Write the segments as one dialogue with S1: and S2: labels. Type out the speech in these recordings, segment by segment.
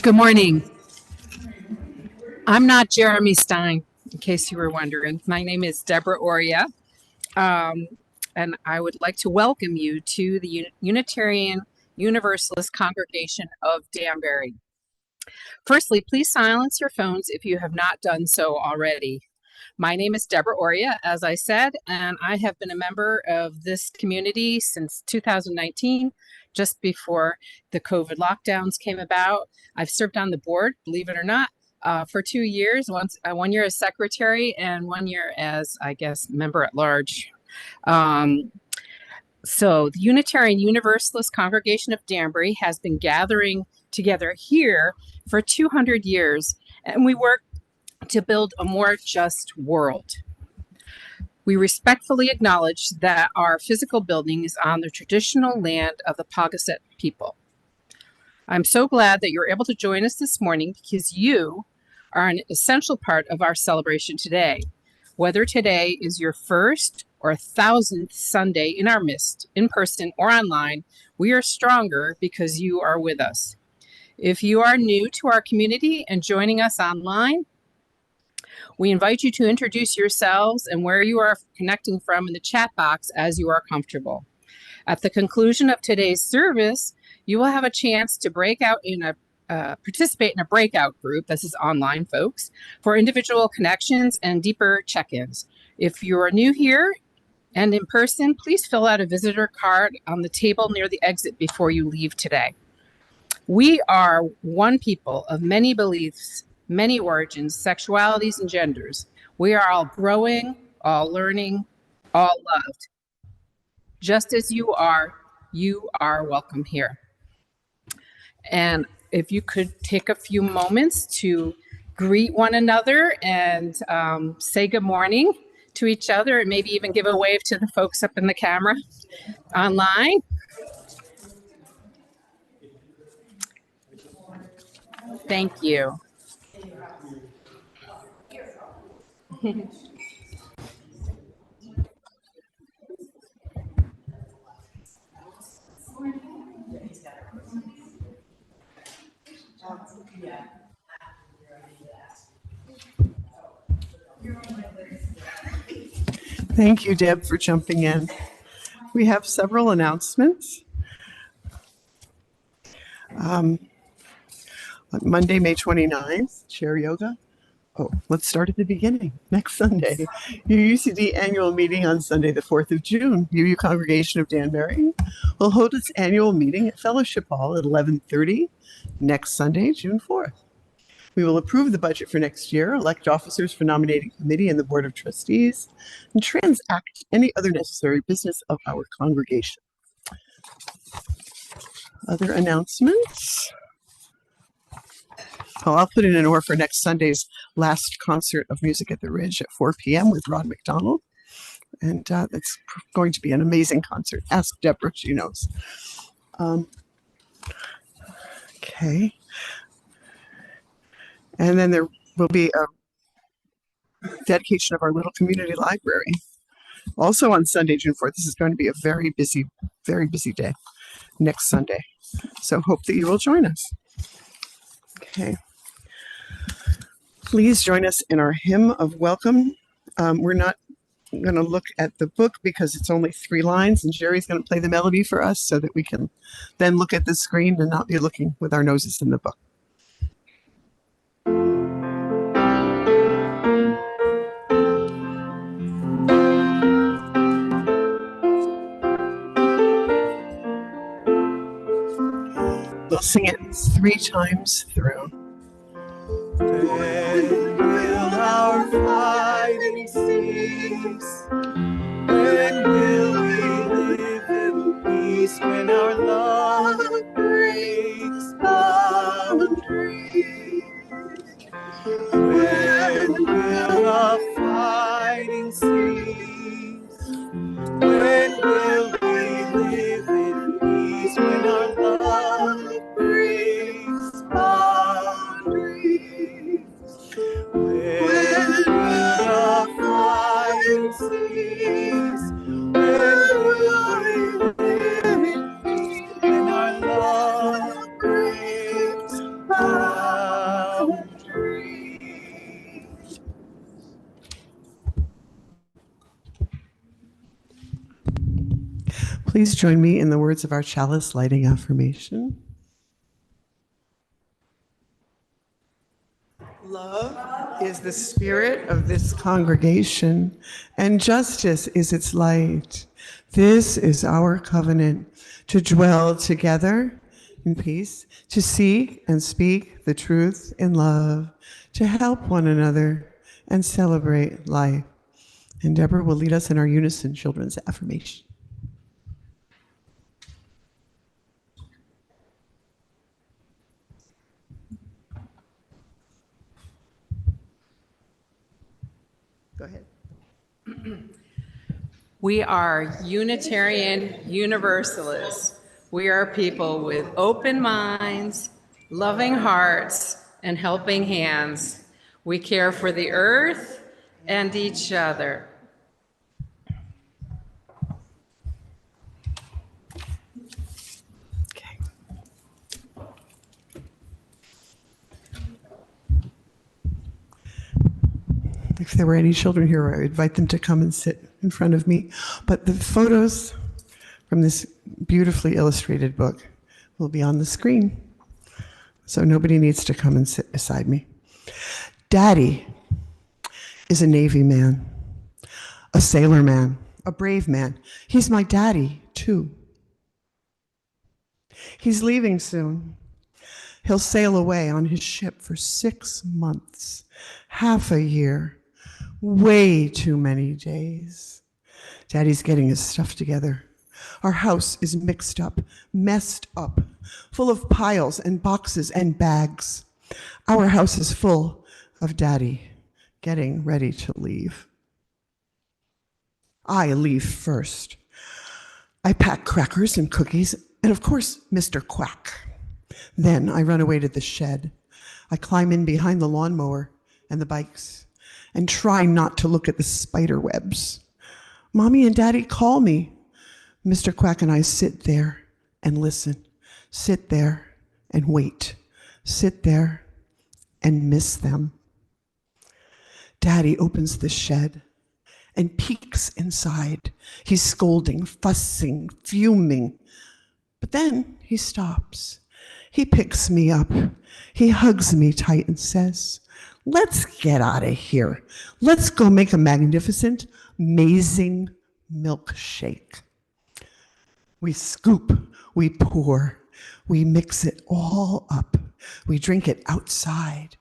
S1: Good morning. I'm not Jeremy Stein, in case you were wondering. My name is Deborah Oria, um, and I would like to welcome you to the Unitarian Universalist Congregation of Danbury. Firstly, please silence your phones if you have not done so already. My name is Deborah Oria, as I said, and I have been a member of this community since 2019, just before the COVID lockdowns came about. I've served on the board, believe it or not, for 2 years, 1 year as secretary and 1 year as, I guess, member at large. So the Unitarian Universalist Congregation of Danbury has been gathering together here for 200 years, and we work to build a more just world. We respectfully acknowledge that our physical building is on the traditional land of the Paugussett people. I'm so glad that you're able to join us this morning because you are an essential part of our celebration today. Whether today is your first or 1,000th Sunday in our midst, in person or online, we are stronger because you are with us. If you are new to our community and joining us online, we invite you to introduce yourselves and where you are connecting from in the chat box as you are comfortable. At the conclusion of today's service, you will have a chance to participate in a breakout group, this is online folks, for individual connections and deeper check-ins. If you are new here and in person, please fill out a visitor card on the table near the exit before you leave today. We are one people of many beliefs, many origins, sexualities, and genders. We are all growing, all learning, all loved. Just as you are welcome here. And if you could take a few moments to greet one another and say good morning to each other and maybe even give a wave to the folks up in the camera online. Thank you.
S2: Thank you, Deb, for jumping in. We have several announcements. On Monday, May 29th, chair yoga. Oh, let's start at the beginning. Next Sunday, UUCD annual meeting on Sunday, the 4th of June. UU Congregation of Danbury will hold its annual meeting at Fellowship Hall at 11:30 next Sunday, June 4th. We will approve the budget for next year, elect officers for nominating committee and the Board of Trustees, and transact any other necessary business of our congregation. Other announcements? Oh, I'll put in an order for next Sunday's last concert of Music at the Ridge at 4 p.m. with Rod McDonald. And it's going to be an amazing concert. Ask Deborah, she knows. Okay. And then there will be a dedication of our little community library. Also on Sunday, June 4th. This is going to be a very busy day next Sunday. So hope that you will join us. Okay. Please join us in our hymn of welcome. We're not going to look at the book because it's only 3 lines, and Jerry's going to play the melody for us so that we can then look at the screen and not be looking with our noses in the book. We'll sing it 3 times through. When will our fighting cease? When will we live in peace? When our love breaks boundaries? When will our fighting cease? When will we live in peace? When our love breaks boundaries? When will our fighting cease? When will we live in peace? When our love breaks boundaries? Please join me in the words of our chalice lighting affirmation. Love is the spirit of this congregation, and justice is its light. This is our covenant, to dwell together in peace, to seek and speak the truth in love, to help one another and celebrate life. And Deborah will lead us in our unison children's affirmation. Go ahead.
S1: We are Unitarian Universalists. We are people with open minds, loving hearts, and helping hands. We care for the earth and each other.
S2: Okay. If there were any children here, I would invite them to come and sit in front of me. But the photos from this beautifully illustrated book will be on the screen. So nobody needs to come and sit beside me. Daddy is a Navy man, a sailor man, a brave man. He's my daddy, too. He's leaving soon. He'll sail away on his ship for 6 months, half a year, way too many days. Daddy's getting his stuff together. Our house is mixed up, messed up, full of piles and boxes and bags. Our house is full of Daddy getting ready to leave. I leave first. I pack crackers and cookies, and of course, Mr. Quack. Then I run away to the shed. I climb in behind the lawnmower and the bikes and try not to look at the spider webs. Mommy and Daddy call me. Mr. Quack and I sit there and listen, sit there and wait, sit there and miss them. Daddy opens the shed and peeks inside. He's scolding, fussing, fuming. But then he stops. He picks me up. He hugs me tight and says, "Let's get out of here. Let's go make a magnificent, amazing milkshake." We scoop, we pour, we mix it all up. We drink it outside.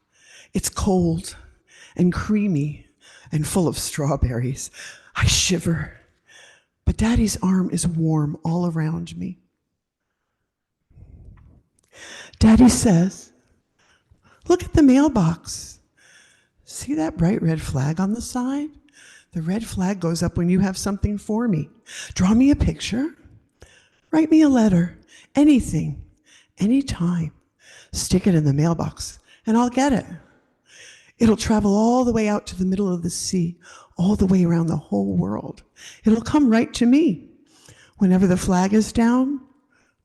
S2: It's cold and creamy and full of strawberries. I shiver, but Daddy's arm is warm all around me. Daddy says, "Look at the mailbox. See that bright red flag on the side? The red flag goes up when you have something for me. Draw me a picture. Write me a letter. Anything. Anytime. Stick it in the mailbox, and I'll get it. It'll travel all the way out to the middle of the sea, all the way around the whole world. It'll come right to me. Whenever the flag is down,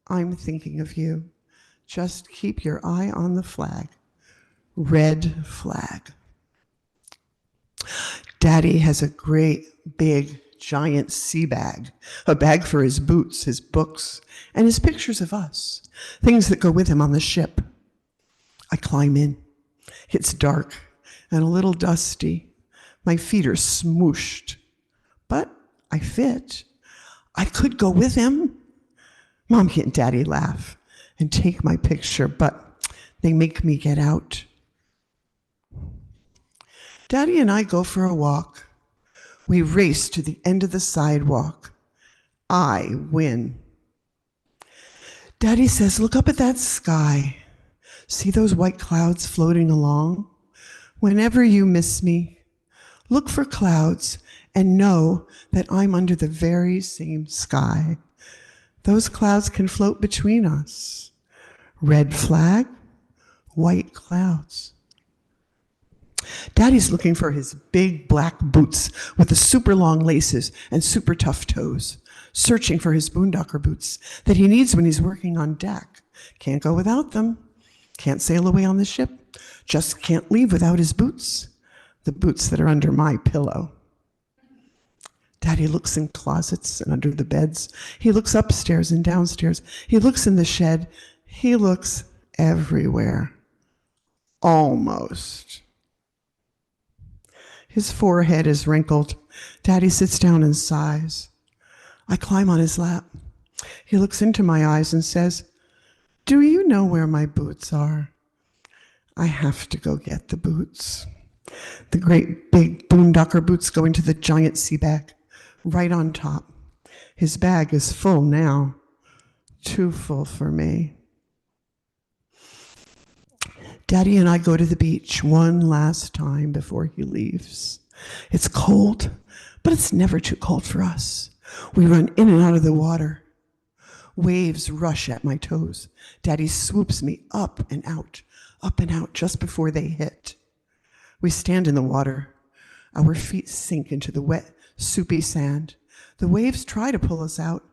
S2: I'm thinking of you. Just keep your eye on the flag. Red flag." Daddy has a great, big, giant sea bag, a bag for his boots, his books, and his pictures of us, things that go with him on the ship. I climb in. It's dark and a little dusty. My feet are smooshed, but I fit. I could go with him. Mommy and Daddy laugh and take my picture, but they make me get out. Daddy and I go for a walk. We race to the end of the sidewalk. I win. Daddy says, "Look up at that sky. See those white clouds floating along? Whenever you miss me, look for clouds and know that I'm under the very same sky. Those clouds can float between us. Red flag, white clouds." Daddy's looking for his big black boots with the super long laces and super tough toes, searching for his boondocker boots that he needs when he's working on deck. Can't go without them. Can't sail away on the ship. Just can't leave without his boots, the boots that are under my pillow. Daddy looks in closets and under the beds. He looks upstairs and downstairs. He looks in the shed. He looks everywhere. Almost. His forehead is wrinkled. Daddy sits down and sighs. I climb on his lap. He looks into my eyes and says, "Do you know where my boots are?" I have to go get the boots. The great big boondocker boots go into the giant sea bag, right on top. His bag is full now, too full for me. Daddy and I go to the beach one last time before he leaves. It's cold, but it's never too cold for us. We run in and out of the water. Waves rush at my toes. Daddy swoops me up and out just before they hit. We stand in the water. Our feet sink into the wet, soupy sand. The waves try to pull us out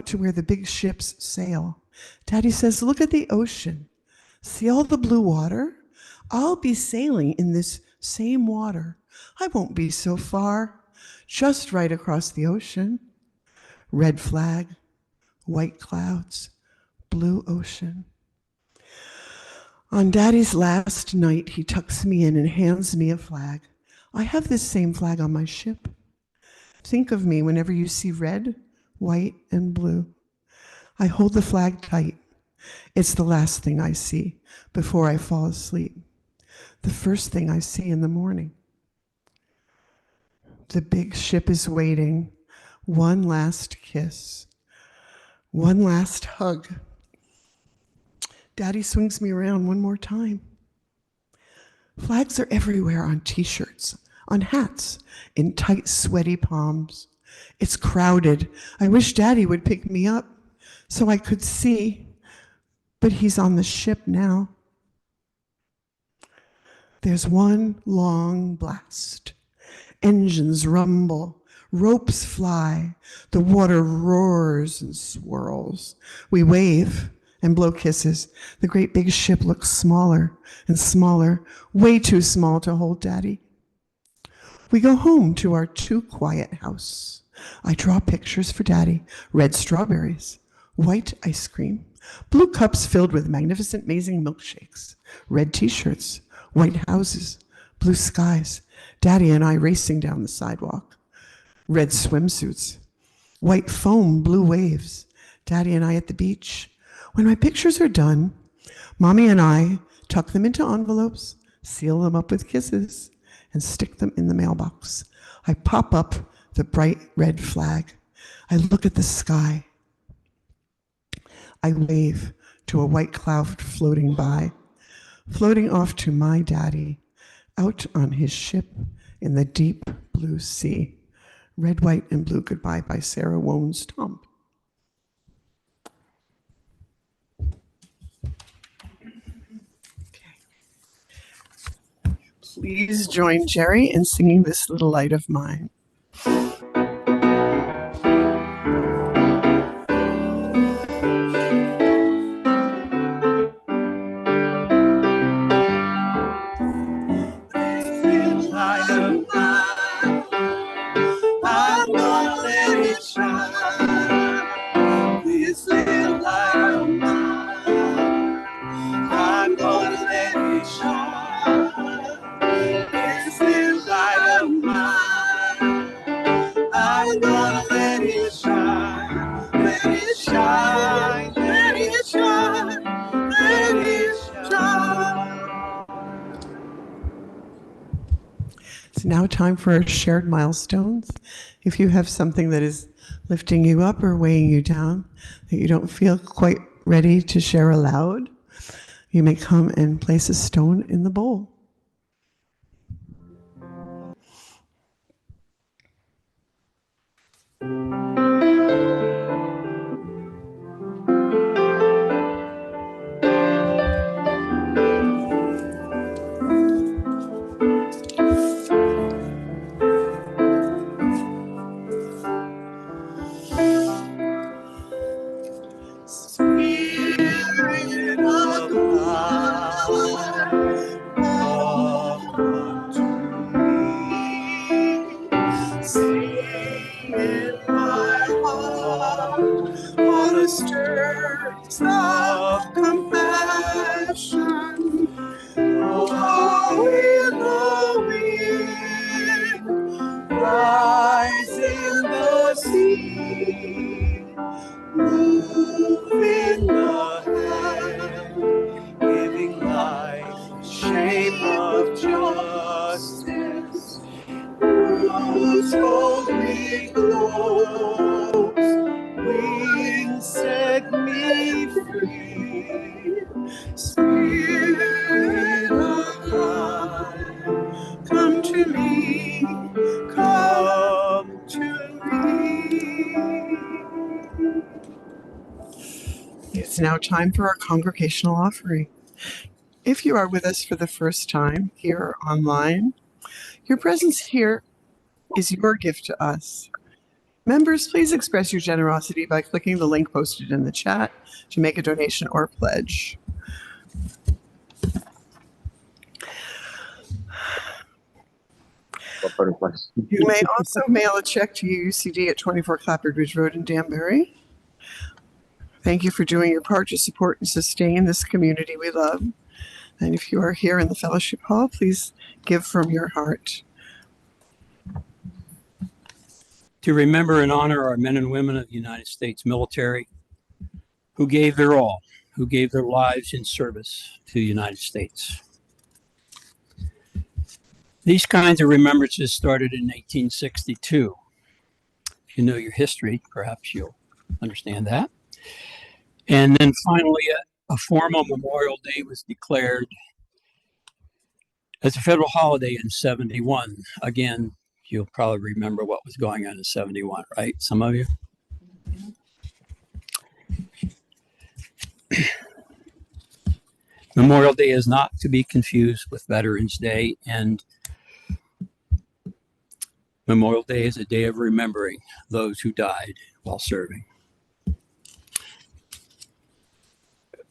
S2: to where the big ships sail. Daddy says, "Look at the ocean. See all the blue water? I'll be sailing in this same water. I won't be so far, just right across the ocean. Red flag, white clouds, blue ocean." On Daddy's last night, he tucks me in and hands me a flag. I have this same flag on my ship. Think of me whenever you see red, white, and blue. I hold the flag tight. It's the last thing I see before I fall asleep. The first thing I see in the morning. The big ship is waiting. One last kiss. One last hug. Daddy swings me around one more time. Flags are everywhere on t-shirts, on hats, in tight, sweaty palms. It's crowded. I wish Daddy would pick me up so I could see, but he's on the ship now. There's one long blast. Engines rumble, ropes fly, the water roars and swirls. We wave and blow kisses. The great big ship looks smaller and smaller, way too small to hold Daddy. We go home to our too quiet house. I draw pictures for Daddy, red strawberries, white ice cream, blue cups filled with magnificent, amazing milkshakes, red t-shirts, white houses, blue skies, Daddy and I racing down the sidewalk, red swimsuits, white foam, blue waves, Daddy and I at the beach. When my pictures are done, Mommy and I tuck them into envelopes, seal them up with kisses, and stick them in the mailbox. I pop up the bright red flag. I look at the sky. I wave to a white cloud floating by, floating off to my Daddy, out on his ship in the deep blue sea. Red, White, and Blue Goodbye by Sarah Wones-Tomp. Please join Jerry in singing This Little Light of Mine. It's now time for our shared milestones. If you have something that is lifting you up or weighing you down that you don't feel quite ready to share aloud, you may come and place a stone in the bowl. Stars of compassion, blowing the wind, rise in the sea, move in the hand, giving life shape of justice, whose holy globes wings set me free. Spirit of God, come to me, come to me. It's now time for our congregational offering. If you are with us for the first time, here or online, your presence here is your gift to us. Members, please express your generosity by clicking the link posted in the chat to make a donation or pledge. You may also mail a check to UCD at 24 Clapboard Ridge Road in Danbury. Thank you for doing your part to support and sustain this community we love. And if you are here in the fellowship hall, please give from your heart.
S3: To remember and honor our men and women of the United States military who gave their all, who gave their lives in service to the United States. These kinds of remembrances started in 1862. If you know your history, perhaps you'll understand that. And then finally, a formal Memorial Day was declared as a federal holiday in 71, again, You'll probably remember what was going on in 71, right? Some of you? Memorial Day is not to be confused with Veterans Day, and Memorial Day is a day of remembering those who died while serving.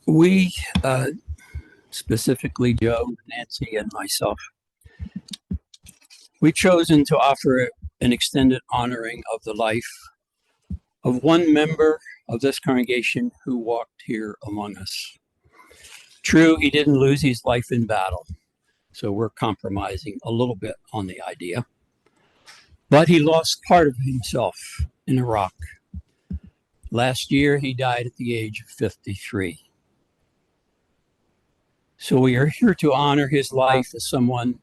S3: We, specifically Joe, Nancy, and myself, we've chosen to offer an extended honoring of the life of one member of this congregation who walked here among us. True, he didn't lose his life in battle, so we're compromising a little bit on the idea. But he lost part of himself in Iraq. Last year, he died at the age of 53. So we are here to honor his life as someone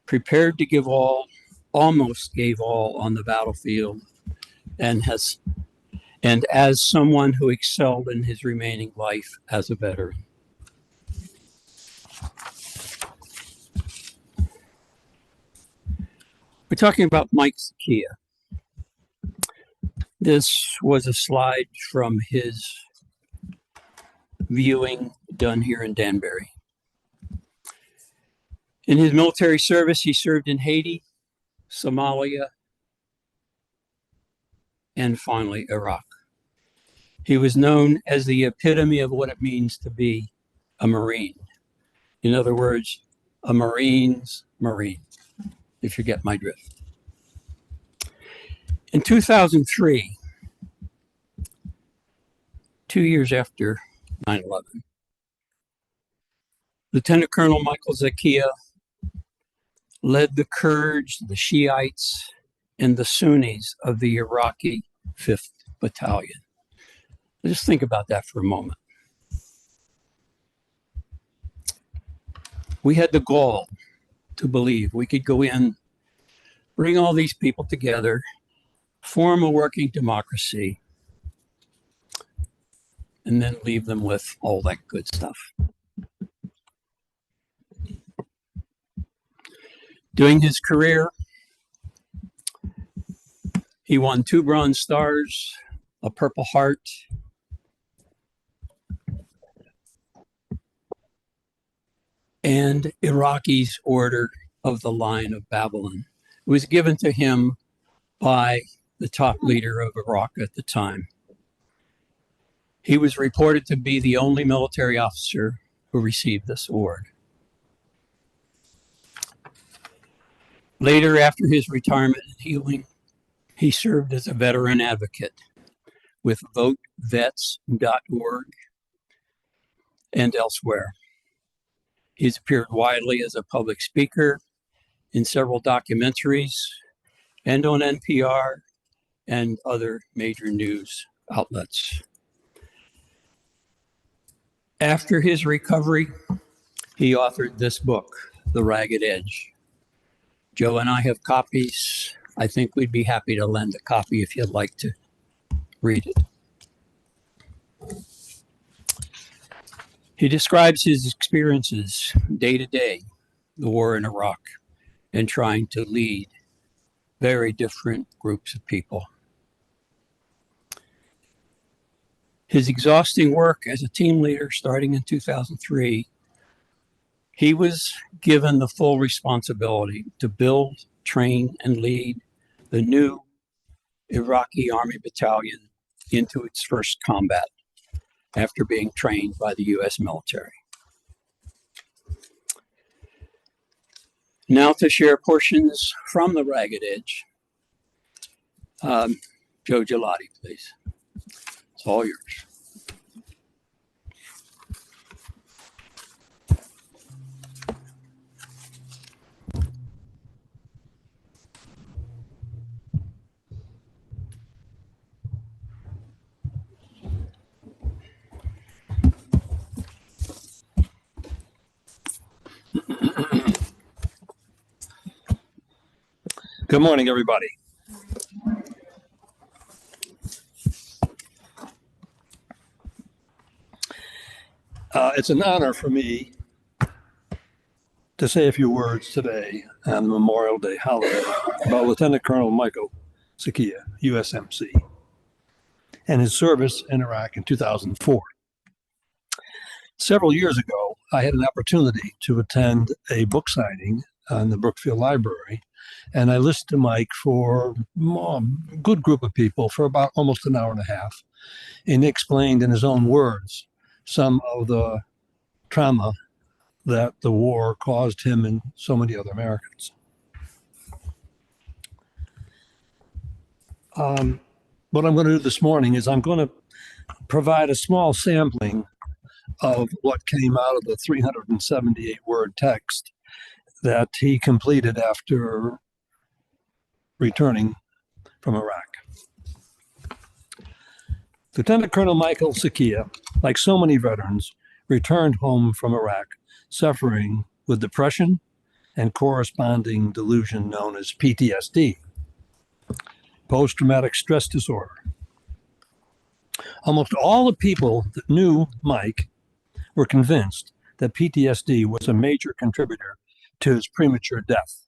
S3: prepared to give all, almost gave all on the battlefield, and as someone who excelled in his remaining life as a veteran. We're talking about Mike Zakia. This was a slide from his viewing done here in Danbury. In his military service, he served in Haiti, Somalia, and finally Iraq. He was known as the epitome of what it means to be a Marine. In other words, a Marine's Marine, if you get my drift. In 2003, 2 years after 9/11, Lieutenant Colonel Michael Zakia led the Kurds, the Shiites, and the Sunnis of the Iraqi 5th Battalion. Just think about that for a moment. We had the gall to believe we could go in, bring all these people together, form a working democracy, and then leave them with all that good stuff. During his career, he won 2 Bronze Stars, a Purple Heart, and Iraqi's Order of the Lion of Babylon. It was given to him by the top leader of Iraq at the time. He was reported to be the only military officer who received this award. Later, after his retirement and healing, he served as a veteran advocate with votevets.org and elsewhere. He's appeared widely as a public speaker in several documentaries and on NPR and other major news outlets. After his recovery, he authored this book, The Ragged Edge. Joe and I have copies. I think we'd be happy to lend a copy if you'd like to read it. He describes his experiences day to day, the war in Iraq, and trying to lead very different groups of people. His exhausting work as a team leader starting in 2003, he was given the full responsibility to build, train, and lead the new Iraqi Army Battalion into its first combat after being trained by the U.S. military. Now to share portions from The Ragged Edge. Joe Gelati, please. It's all yours.
S4: Good morning, everybody. It's an honor for me to say a few words today on Memorial Day holiday about Lieutenant Colonel Michael Sakia, USMC, and his service in Iraq in 2004. Several years ago, I had an opportunity to attend a book signing on the Brookfield Library, and I listened to Mike for a good group of people for about almost an hour and a half, and he explained in his own words some of the trauma that the war caused him and so many other Americans. What I'm going to do this morning is I'm going to provide a small sampling of what came out of the 378 word text that he completed after returning from Iraq. Lieutenant Colonel Michael Sakia, like so many veterans, returned home from Iraq suffering with depression and corresponding delusion known as PTSD, post-traumatic stress disorder. Almost all the people that knew Mike were convinced that PTSD was a major contributor to his premature death.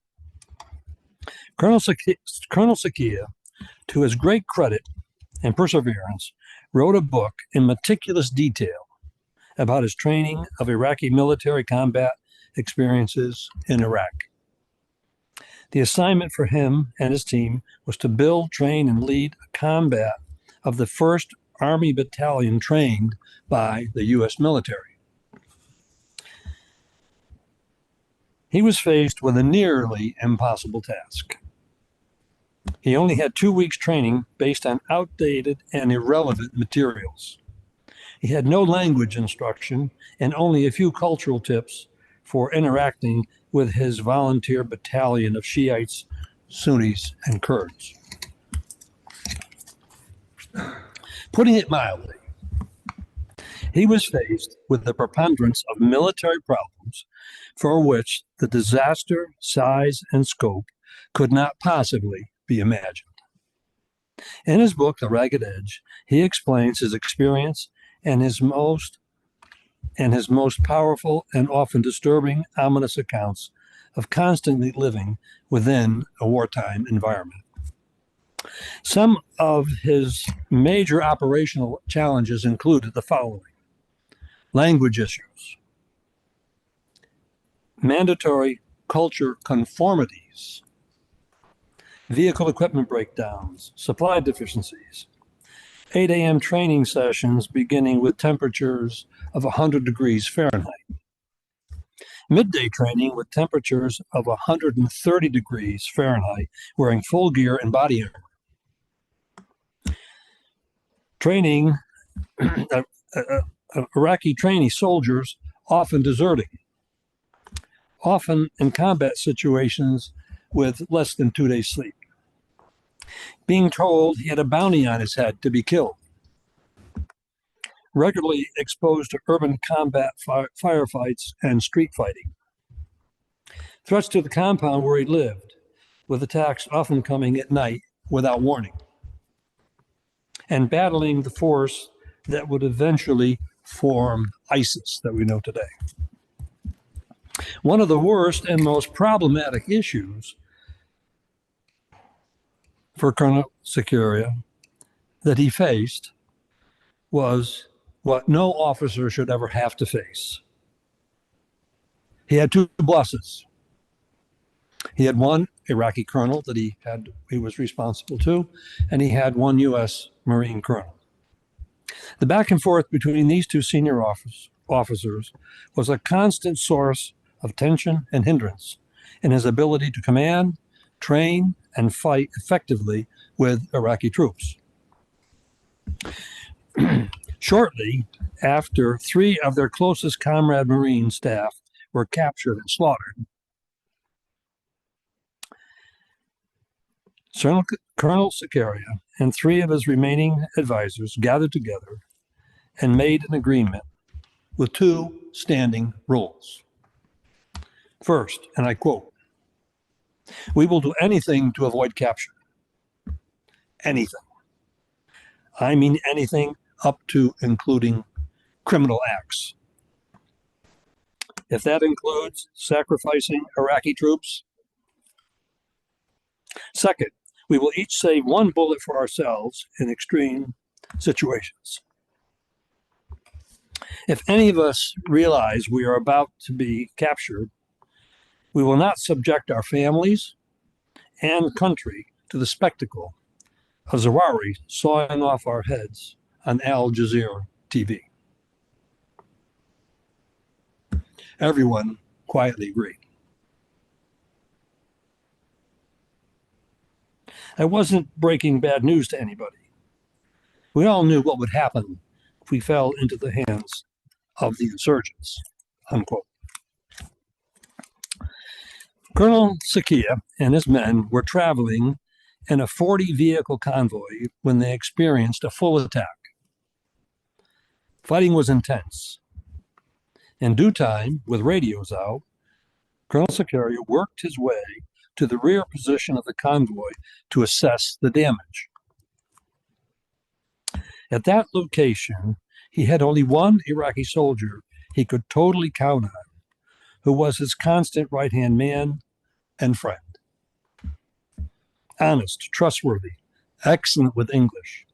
S4: Colonel Sakia, to his great credit and perseverance, wrote a book in meticulous detail about his training of Iraqi military combat experiences in Iraq. The assignment for him and his team was to build, train, and lead a combat of the 1st Army Battalion trained by the U.S. military. He was faced with a nearly impossible task. He only had 2 weeks training based on outdated and irrelevant materials. He had no language instruction and only a few cultural tips for interacting with his volunteer battalion of Shiites, Sunnis, and Kurds. Putting it mildly, he was faced with the preponderance of military problems for which the disaster, size, and scope could not possibly be imagined. In his book, The Ragged Edge, he explains his experience and his most powerful and often disturbing, ominous accounts of constantly living within a wartime environment. Some of his major operational challenges included the following: language issues, mandatory culture conformities, vehicle equipment breakdowns, supply deficiencies, 8 a.m. training sessions beginning with temperatures of 100 degrees Fahrenheit, midday training with temperatures of 130 degrees Fahrenheit, wearing full gear and body armor, training Iraqi trainee soldiers often deserting, often in combat situations with less than 2 days sleep, being told he had a bounty on his head to be killed, regularly exposed to urban combat firefights and street fighting, threats to the compound where he lived, with attacks often coming at night without warning, and battling the force that would eventually form ISIS that we know today. One of the worst and most problematic issues for Colonel Sakia that he faced was what no officer should ever have to face. He had 2 bosses. He had one Iraqi colonel that he was responsible to, and he had one U.S. Marine colonel. The back and forth between these 2 senior officers was a constant source of tension and hindrance in his ability to command, train, and fight effectively with Iraqi troops. Shortly after 3 of their closest comrade Marine staff were captured and slaughtered, Colonel Sakia and 3 of his remaining advisors gathered together and made an agreement with 2 standing rules. First, and I quote, "We will do anything to avoid capture." Anything. I mean anything up to including criminal acts. if that includes sacrificing Iraqi troops. Second, we will each save one bullet for ourselves in extreme situations. If any of us realize we are about to be captured, we will not subject our families and country to the spectacle of Zawahiri sawing off our heads on Al Jazeera TV. Everyone quietly agreed. I wasn't breaking bad news to anybody. We all knew what would happen if we fell into the hands of the insurgents, unquote. Colonel Sakia and his men were traveling in a 40-vehicle convoy when they experienced a full attack. Fighting was intense. In due time, with radios out, Colonel Sakaria worked his way to the rear position of the convoy to assess the damage. At that location, he had only one Iraqi soldier he could totally count on, who was his constant right-hand man and friend. Honest, trustworthy, excellent with English.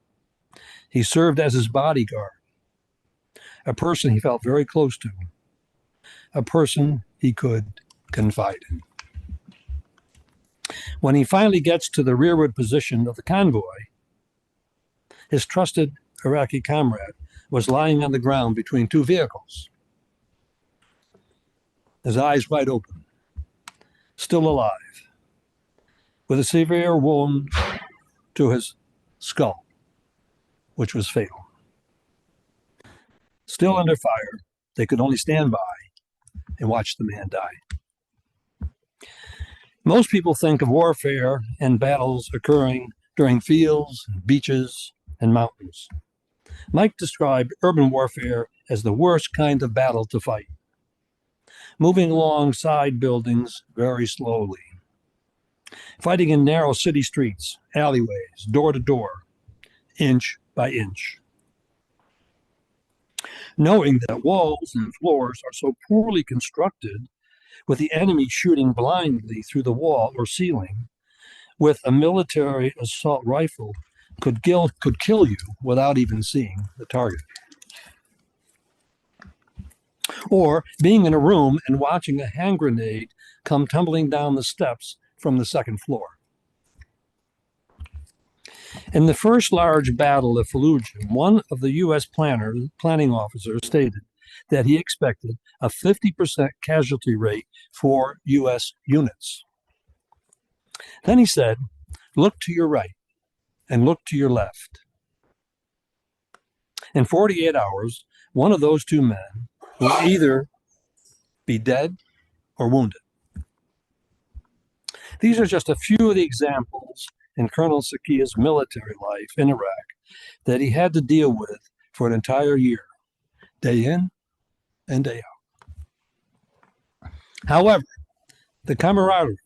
S4: He served as his bodyguard, a person he felt very close to, a person he could confide in. When he finally gets to the rearward position of the convoy, his trusted Iraqi comrade was lying on the ground between two vehicles, his eyes wide open, still alive, with a severe wound to his skull, which was fatal. Still under fire, they could only stand by and watch the man die. Most people think of warfare and battles occurring during fields, beaches, and mountains. Mike described urban warfare as the worst kind of battle to fight, moving alongside buildings very slowly, fighting in narrow city streets, alleyways, door to door, inch by inch. Knowing that walls and floors are so poorly constructed, with the enemy shooting blindly through the wall or ceiling, with a military assault rifle could kill you without even seeing the target. Or being in a room and watching a hand grenade come tumbling down the steps from the second floor. In the first large battle of Fallujah, one of the U.S. planning officers stated that he expected a 50% casualty rate for U.S. units. Then he said, "Look to your right and look to your left." In 48 hours, one of those two men will either be dead or wounded. These are just a few of the examples in Colonel Sakia's military life in Iraq that he had to deal with for an entire year, day in and day out. However, the camaraderie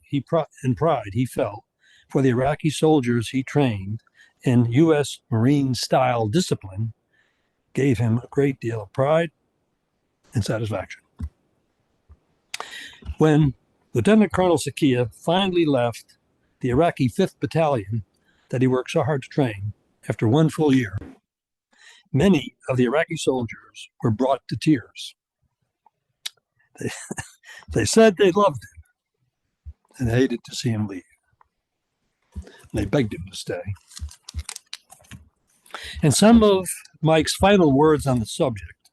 S4: and pride he felt for the Iraqi soldiers he trained in U.S. Marine-style discipline gave him a great deal of pride and satisfaction. When Lieutenant Colonel Sakia finally left the Iraqi 5th Battalion that he worked so hard to train after one full year, many of the Iraqi soldiers were brought to tears. They said they loved him and hated to see him leave. They begged him to stay. And some of Mike's final words on the subject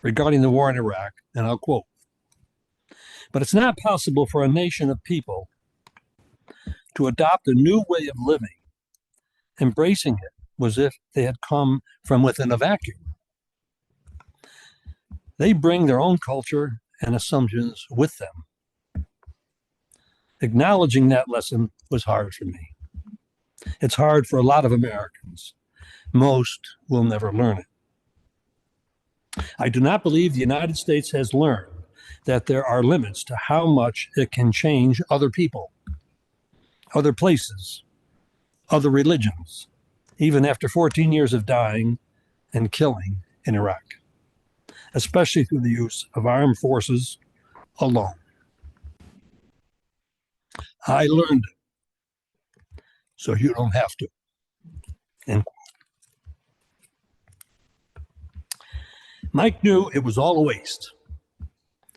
S4: regarding the war in Iraq, and I'll quote, "But it's not possible for a nation of people to adopt a new way of living, embracing it as if they had come from within a vacuum. They bring their own culture and assumptions with them." Acknowledging that lesson was hard for me. It's hard for a lot of Americans. Most will never learn it. I do not believe the United States has learned that there are limits to how much it can change other people, other places, other religions, even after 14 years of dying and killing in Iraq. especially through the use of armed forces alone. I learned it, so you don't have to. End quote. Mike knew it was all a waste.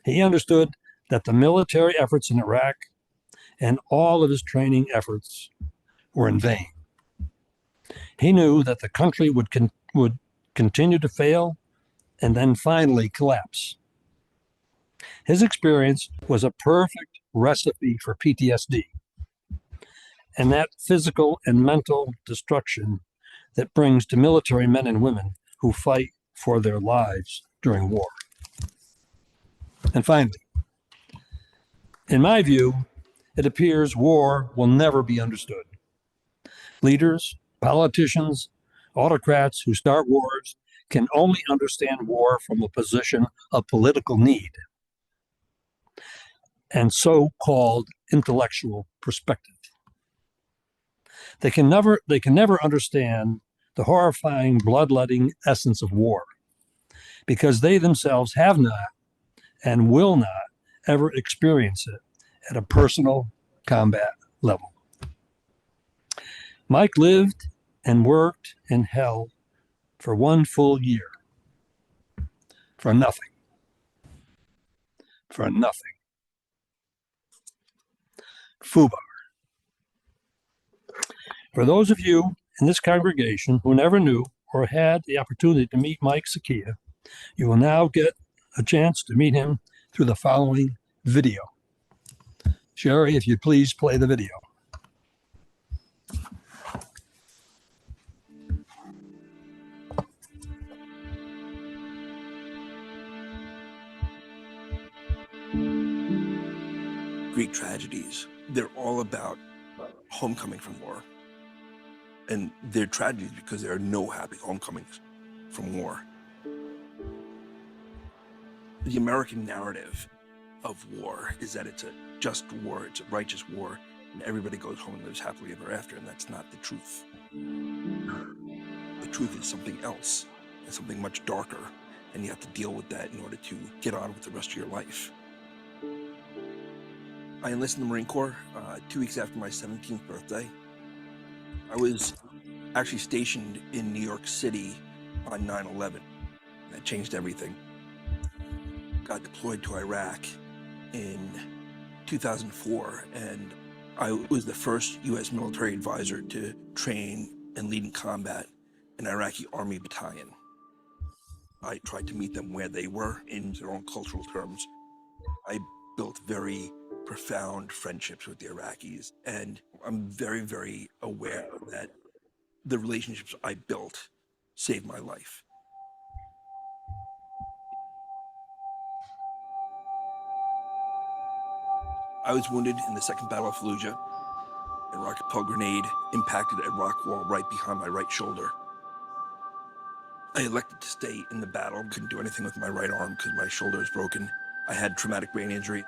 S4: He understood that the military efforts in Iraq and all of his training efforts were in vain. He knew that the country would continue to fail and then finally collapse. His experience was a perfect recipe for PTSD and that physical and mental destruction that brings to military men and women who fight for their lives during war. And finally, in my view, it appears war will never be understood. Leaders, politicians, autocrats who start wars can only understand war from a position of political need and so-called intellectual perspective. They can never understand the horrifying, bloodletting essence of war because they themselves have not and will not ever experience it at a personal combat level. Mike lived and worked in hell for 1 full year for nothing. For nothing. FUBAR. For those of you in this congregation who never knew or had the opportunity to meet Mike Sakia, you will now get a chance to meet him through the following video. Sherry, if you please play the video.
S5: Greek tragedies, they're all about homecoming from war. And they're tragedies because there are no happy homecomings from war. The American narrative of war is that it's a just war, it's a righteous war, and everybody goes home and lives happily ever after, and that's not the truth. The truth is something else, and something much darker, and you have to deal with that in order to get on with the rest of your life. I enlisted in the Marine Corps 2 weeks after my 17th birthday. I was actually stationed in New York City on 9/11. That changed everything. Got deployed to Iraq in 2004, and I was the first U.S. military advisor to train and lead in combat an Iraqi Army battalion. I tried to meet them where they were in their own cultural terms. I built very profound friendships with the Iraqis, and I'm very, very aware that the relationships I built saved my life. I was wounded in the Second Battle of Fallujah. A rocket-propelled grenade impacted a rock wall right behind my right shoulder. I elected to stay in the battle. Couldn't do anything with my right arm because my shoulder was broken. I had traumatic brain injury,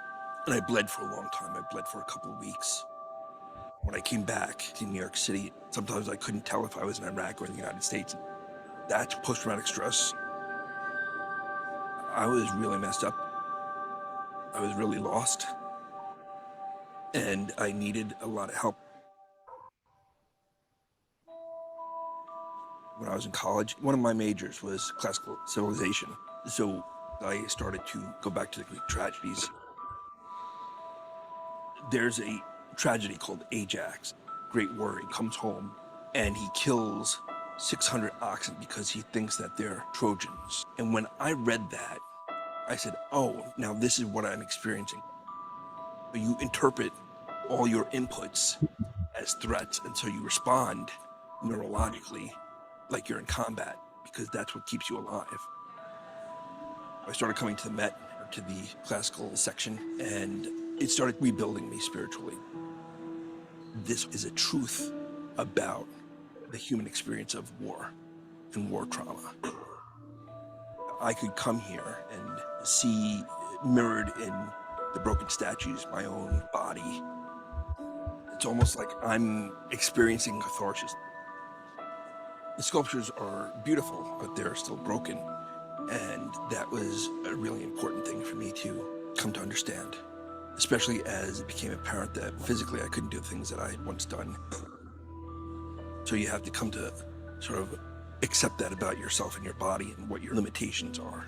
S5: and I bled for a long time. I bled for a couple of weeks. When I came back to New York City, sometimes I couldn't tell if I was in Iraq or in the United States. That's post-traumatic stress. I was really messed up. I was really lost. And I needed a lot of help. When I was in college, one of my majors was classical civilization. So I started to go back to the Greek tragedies. There's a tragedy called Ajax. Great warrior comes home and he kills 600 oxen because he thinks that they're Trojans. And when I read that, I said, oh, now this is what I'm experiencing. You interpret all your inputs as threats, and so you respond neurologically like you're in combat, because that's what keeps you alive. I started coming to the Met, to the classical section, and it started rebuilding me spiritually. This is a truth about the human experience of war and war trauma. I could come here and see mirrored in the broken statues my own body. It's almost like I'm experiencing catharsis. The sculptures are beautiful, but they're still broken. And that was a really important thing for me to come to understand, especially as it became apparent that physically I couldn't do the things that I had once done. So you have to come to sort of accept that about yourself and your body and what your limitations are.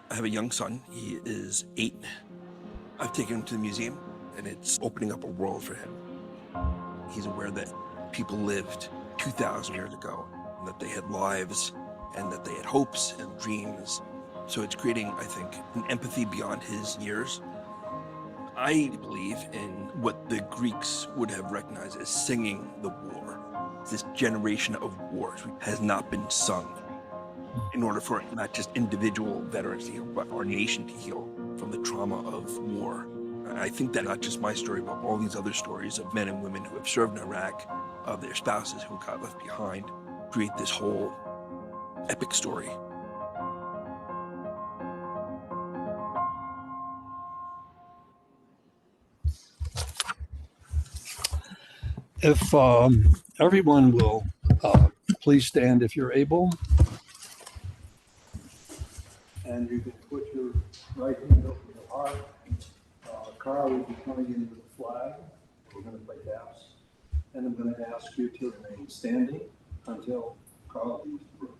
S5: I have a young son. He is 8. I've taken him to the museum, and it's opening up a world for him. He's aware that people lived 2,000 years ago, and that they had lives, and that they had hopes and dreams. So it's creating, I think, an empathy beyond his years. I believe in what the Greeks would have recognized as singing the war. This generation of wars has not been sung in order for not just individual veterans to heal, but our nation to heal from the trauma of war. I think that not just my story, but all these other stories of men and women who have served in Iraq, of their spouses who got left behind, create this whole epic story.
S4: If everyone will please stand if you're able. And you can put your right hand over your heart. Carl will be coming in with the flag. We're going to play taps. And I'm going to ask you to remain standing until Carl leaves the room.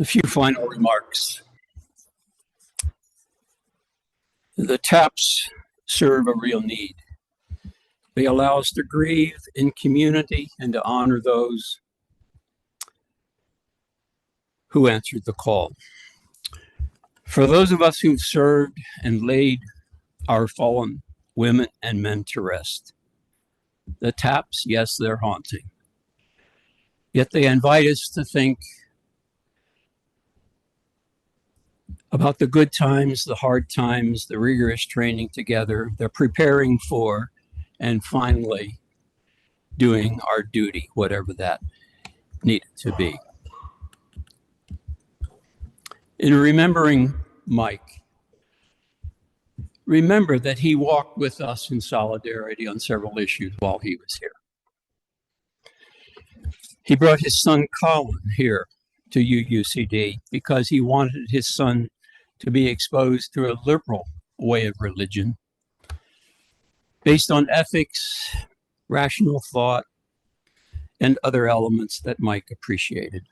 S3: A few final remarks. The taps serve a real need. They allow us to grieve in community and to honor those who answered the call. For those of us who've served and laid our fallen women and men to rest, the taps, yes, they're haunting. Yet they invite us to think about the good times, the hard times, the rigorous training together, the preparing for, and finally doing our duty, whatever that needed to be. In remembering Mike, remember that he walked with us in solidarity on several issues while he was here. He brought his son Colin here to UUCD because he wanted his son to be exposed to a liberal way of religion based on ethics, rational thought, and other elements that Mike appreciated.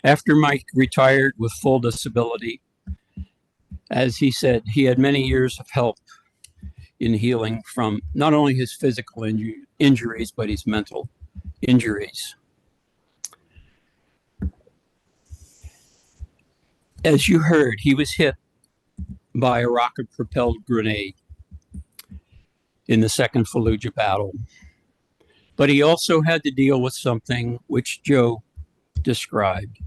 S3: After Mike retired with full disability, as he said, he had many years of help. in healing from not only his physical injuries, but his mental injuries. As you heard, he was hit by a rocket-propelled grenade in the Second Fallujah battle. But he also had to deal with something which Joe described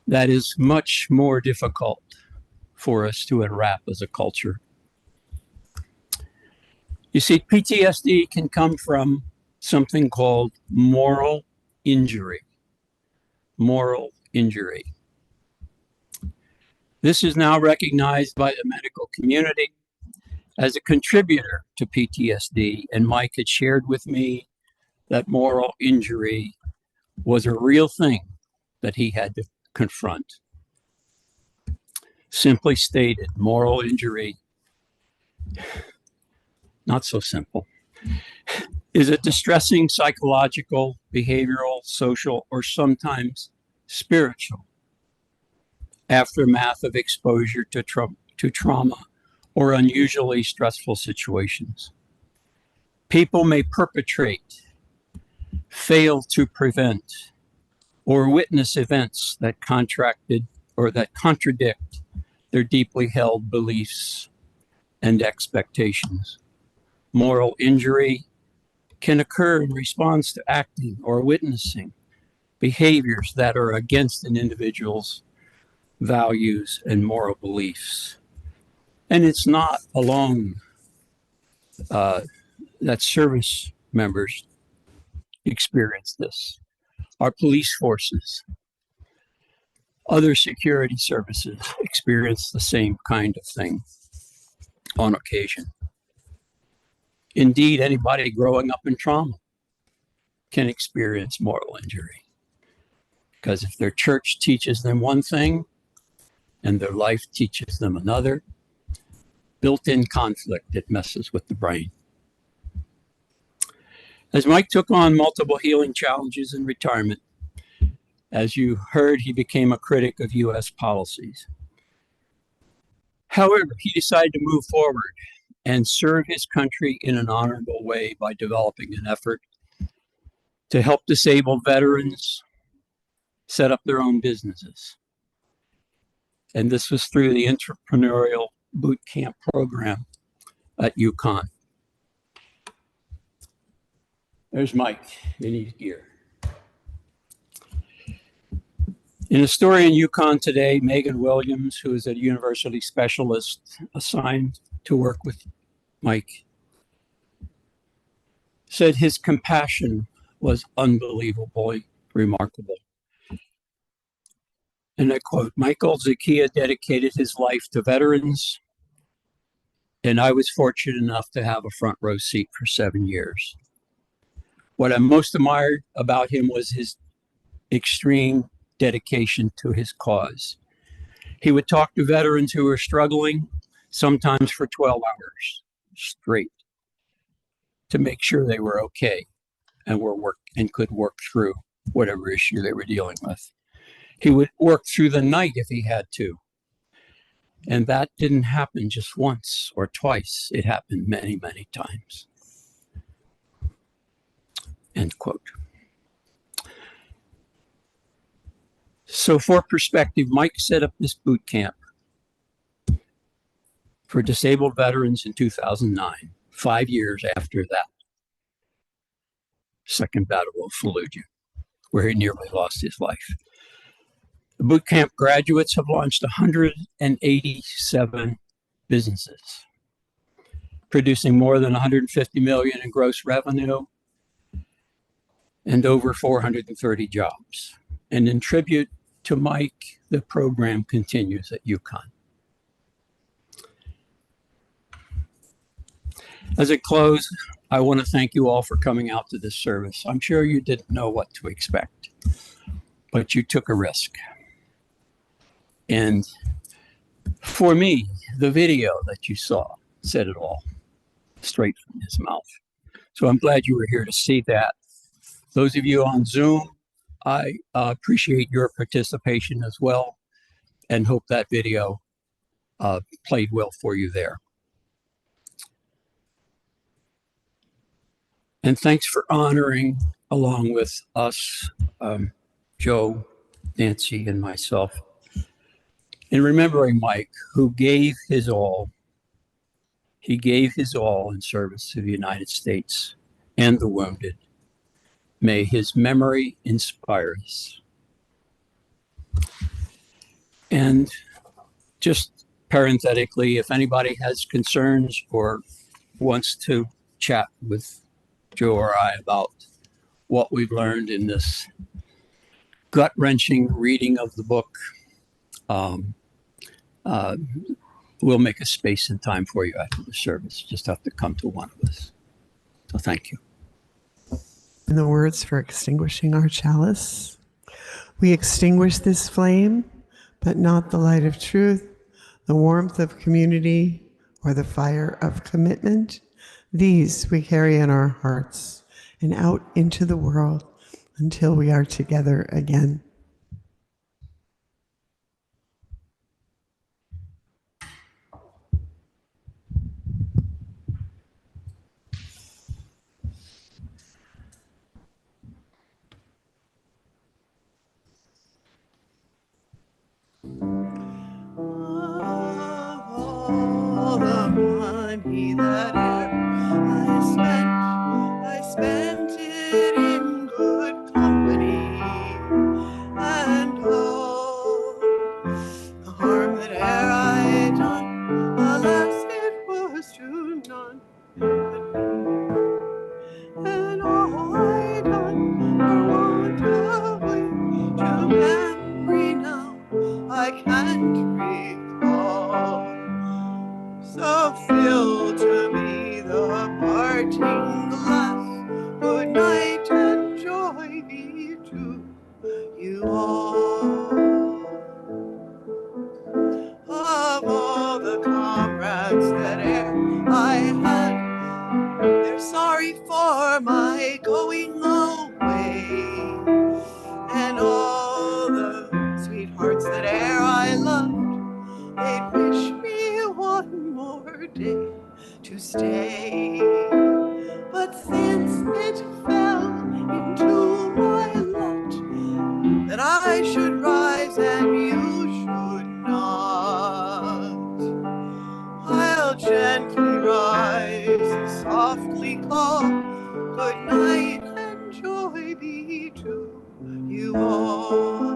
S3: that is much more difficult for us to unwrap as a culture. You see, PTSD can come from something called moral injury. Moral injury. This is now recognized by the medical community as a contributor to PTSD, and Mike had shared with me that moral injury was a real thing that he had to confront. Simply stated, moral injury, not so simple, is a distressing psychological, behavioral, social, or sometimes spiritual aftermath of exposure to trauma or unusually stressful situations. People may perpetrate, fail to prevent, or witness events that contradict their deeply held beliefs and expectations. Moral injury can occur in response to acting or witnessing behaviors that are against an individual's values and moral beliefs. And it's not alone that service members experience this. Our police forces, other security services experience the same kind of thing on occasion. Indeed, anybody growing up in trauma can experience moral injury, because if their church teaches them one thing and their life teaches them another, built-in conflict, it messes with the brain. As Mike took on multiple healing challenges in retirement, as you heard, he became a critic of U.S. policies. However, he decided to move forward and serve his country in an honorable way by developing an effort to help disabled veterans set up their own businesses. And this was through the Entrepreneurial Boot Camp program at UConn. There's Mike in his gear. In a story in UConn today, Megan Williams, who is a university specialist assigned to work with Mike, said his compassion was unbelievably remarkable. And I quote, Michael Zakia dedicated his life to veterans, and I was fortunate enough to have a front row seat for 7 years. What I most admired about him was his extreme dedication to his cause. He would talk to veterans who were struggling, sometimes for 12 hours straight, to make sure they were okay and could work through whatever issue they were dealing with. He would work through the night if he had to. And that didn't happen just once or twice. It happened many, many times. End quote. So for perspective, Mike set up this boot camp for disabled veterans in 2009, 5 years after that Second Battle of Fallujah, where he nearly lost his life. The boot camp graduates have launched 187 businesses, producing more than 150 million in gross revenue and over 430 jobs. And in tribute to Mike, the program continues at UConn. As I close, I want to thank you all for coming out to this service. I'm sure you didn't know what to expect, but you took a risk. And for me, the video that you saw said it all, straight from his mouth. So I'm glad you were here to see that. Those of you on Zoom, I appreciate your participation as well, and hope that video played well for you there. And thanks for honoring, along with us, Joe, Nancy, and myself, in remembering Mike, who gave his all. He gave his all in service to the United States and the wounded. May his memory inspire us. And just parenthetically, if anybody has concerns or wants to chat with Joe or I about what we've learned in this gut-wrenching reading of the book, we'll make a space and time for you after the service. Just have to come to one of us. So thank you.
S2: In the words for extinguishing our chalice, we extinguish this flame, but not the light of truth, the warmth of community, or the fire of commitment. These we carry in our hearts and out into the world until we are together again. All the money that I spent it in good company, and all the harm that e'er I done, alas, it was to none but me. And all I done for want of which to memory now I can't recall. So fill to me the parting glass. Good night and joy be to you all. Of all the comrades that e'er I had, they're sorry for my going away. And all the sweethearts that e'er I loved, they'd wish me one more day to stay. But since it fell into my lot that I should rise and you should not, I'll gently rise and softly call, good night and joy be to you all.